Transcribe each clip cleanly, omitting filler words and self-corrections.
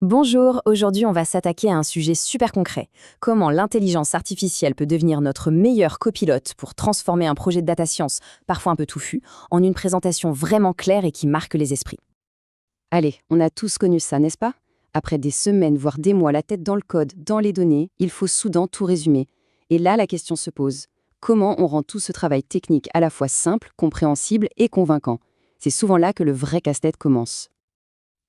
Bonjour, aujourd'hui on va s'attaquer à un sujet super concret. Comment l'intelligence artificielle peut devenir notre meilleur copilote pour transformer un projet de data science, parfois un peu touffu, en une présentation vraiment claire et qui marque les esprits. Allez, on a tous connu ça, n'est-ce pas? Après des semaines, voire des mois, la tête dans le code, dans les données, il faut soudain tout résumer. Et là, la question se pose. Comment on rend tout ce travail technique à la fois simple, compréhensible et convaincant? C'est souvent là que le vrai casse-tête commence.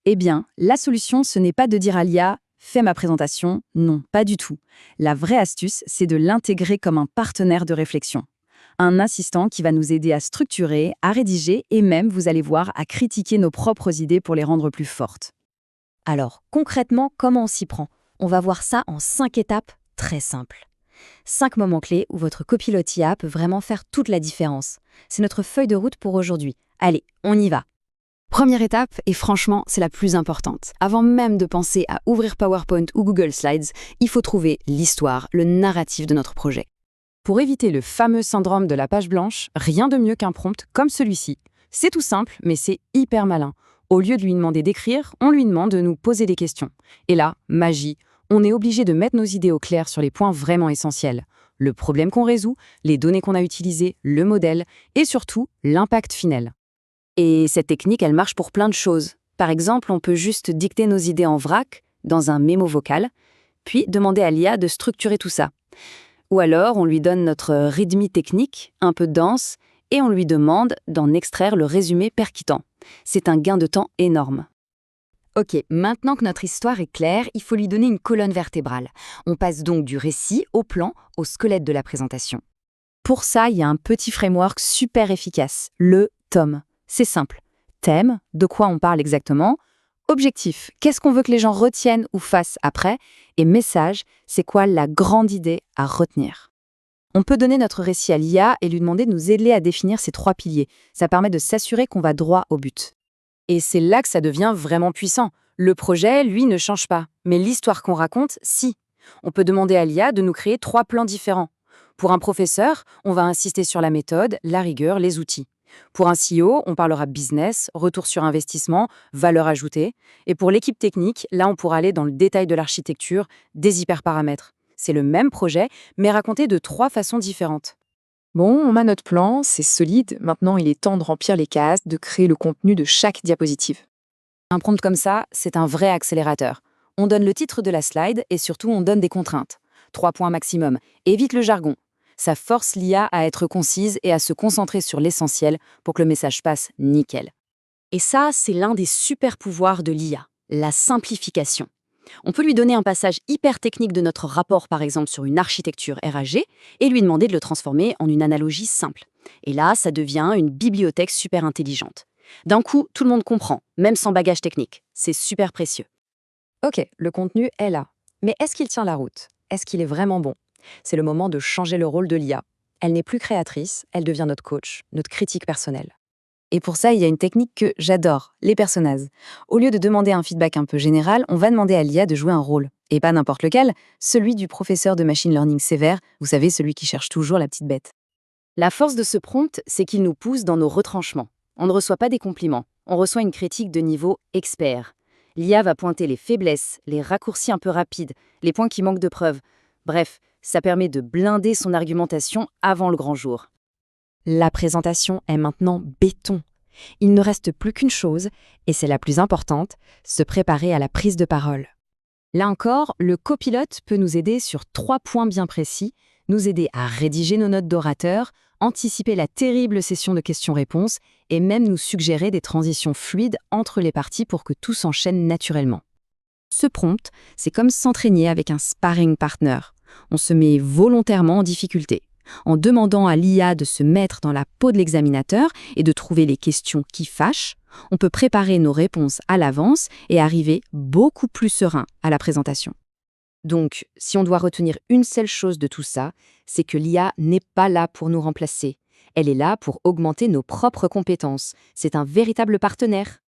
Eh bien, la solution, ce n'est pas de dire à l'IA «fais ma présentation», non, pas du tout. La vraie astuce, c'est de l'intégrer comme un partenaire de réflexion. Un assistant qui va nous aider à structurer, à rédiger et même, vous allez voir, à critiquer nos propres idées pour les rendre plus fortes. Alors, concrètement, comment on s'y prend? On va voir ça en 5 étapes très simples. 5 moments clés où votre copilote IA peut vraiment faire toute la différence. C'est notre feuille de route pour aujourd'hui. Allez, on y va. Première étape, et franchement, c'est la plus importante. Avant même de penser à ouvrir PowerPoint ou Google Slides, il faut trouver l'histoire, le narratif de notre projet. Pour éviter le fameux syndrome de la page blanche, rien de mieux qu'un prompt comme celui-ci. C'est tout simple, mais c'est hyper malin. Au lieu de lui demander d'écrire, on lui demande de nous poser des questions. Et là, magie, on est obligé de mettre nos idées au clair sur les points vraiment essentiels. Le problème qu'on résout, les données qu'on a utilisées, le modèle, et surtout, l'impact final. Et cette technique, elle marche pour plein de choses. Par exemple, on peut juste dicter nos idées en vrac, dans un mémo vocal, puis demander à l'IA de structurer tout ça. Ou alors, on lui donne notre readme technique, un peu dense, et on lui demande d'en extraire le résumé percutant. C'est un gain de temps énorme. Ok, maintenant que notre histoire est claire, il faut lui donner une colonne vertébrale. On passe donc du récit au plan, au squelette de la présentation. Pour ça, il y a un petit framework super efficace, le TOM. C'est simple. Thème, de quoi on parle exactement. Objectif, qu'est-ce qu'on veut que les gens retiennent ou fassent après. Et message, c'est quoi la grande idée à retenir. On peut donner notre récit à l'IA et lui demander de nous aider à définir ces 3 piliers. Ça permet de s'assurer qu'on va droit au but. Et c'est là que ça devient vraiment puissant. Le projet, lui, ne change pas. Mais l'histoire qu'on raconte, si. On peut demander à l'IA de nous créer 3 plans différents. Pour un professeur, on va insister sur la méthode, la rigueur, les outils. Pour un CEO, on parlera business, retour sur investissement, valeur ajoutée. Et pour l'équipe technique, là, on pourra aller dans le détail de l'architecture, des hyperparamètres. C'est le même projet, mais raconté de 3 façons différentes. Bon, on a notre plan, c'est solide. Maintenant, il est temps de remplir les cases, de créer le contenu de chaque diapositive. Un prompt comme ça, c'est un vrai accélérateur. On donne le titre de la slide et surtout on donne des contraintes. 3 points maximum. Évite le jargon. Ça force l'IA à être concise et à se concentrer sur l'essentiel pour que le message passe nickel. Et ça, c'est l'un des super pouvoirs de l'IA, la simplification. On peut lui donner un passage hyper technique de notre rapport, par exemple sur une architecture RAG, et lui demander de le transformer en une analogie simple. Et là, ça devient une bibliothèque super intelligente. D'un coup, tout le monde comprend, même sans bagage technique. C'est super précieux. Ok, le contenu est là. Mais est-ce qu'il tient la route? Est-ce qu'il est vraiment bon? C'est le moment de changer le rôle de l'IA. Elle n'est plus créatrice, elle devient notre coach, notre critique personnelle. Et pour ça, il y a une technique que j'adore, les personas. Au lieu de demander un feedback un peu général, on va demander à l'IA de jouer un rôle. Et pas n'importe lequel, celui du professeur de machine learning sévère, vous savez, celui qui cherche toujours la petite bête. La force de ce prompt, c'est qu'il nous pousse dans nos retranchements. On ne reçoit pas des compliments, on reçoit une critique de niveau expert. L'IA va pointer les faiblesses, les raccourcis un peu rapides, les points qui manquent de preuves. Bref, ça permet de blinder son argumentation avant le grand jour. La présentation est maintenant béton. Il ne reste plus qu'une chose, et c'est la plus importante, se préparer à la prise de parole. Là encore, le copilote peut nous aider sur 3 points bien précis, nous aider à rédiger nos notes d'orateur, anticiper la terrible session de questions-réponses et même nous suggérer des transitions fluides entre les parties pour que tout s'enchaîne naturellement. Ce prompt, c'est comme s'entraîner avec un sparring partner. On se met volontairement en difficulté, en demandant à l'IA de se mettre dans la peau de l'examinateur et de trouver les questions qui fâchent. On peut préparer nos réponses à l'avance et arriver beaucoup plus serein à la présentation. Donc, si on doit retenir une seule chose de tout ça, c'est que l'IA n'est pas là pour nous remplacer. Elle est là pour augmenter nos propres compétences. C'est un véritable partenaire.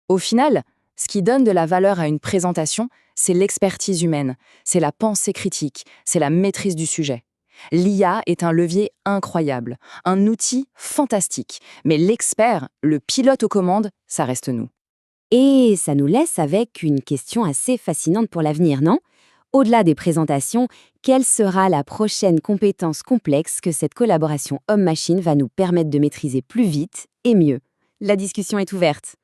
Au final, ce qui donne de la valeur à une présentation, c'est l'expertise humaine, c'est la pensée critique, c'est la maîtrise du sujet. L'IA est un levier incroyable, un outil fantastique, mais l'expert, le pilote aux commandes, ça reste nous. Et ça nous laisse avec une question assez fascinante pour l'avenir, non? Au-delà des présentations, quelle sera la prochaine compétence complexe que cette collaboration homme-machine va nous permettre de maîtriser plus vite et mieux? La discussion est ouverte.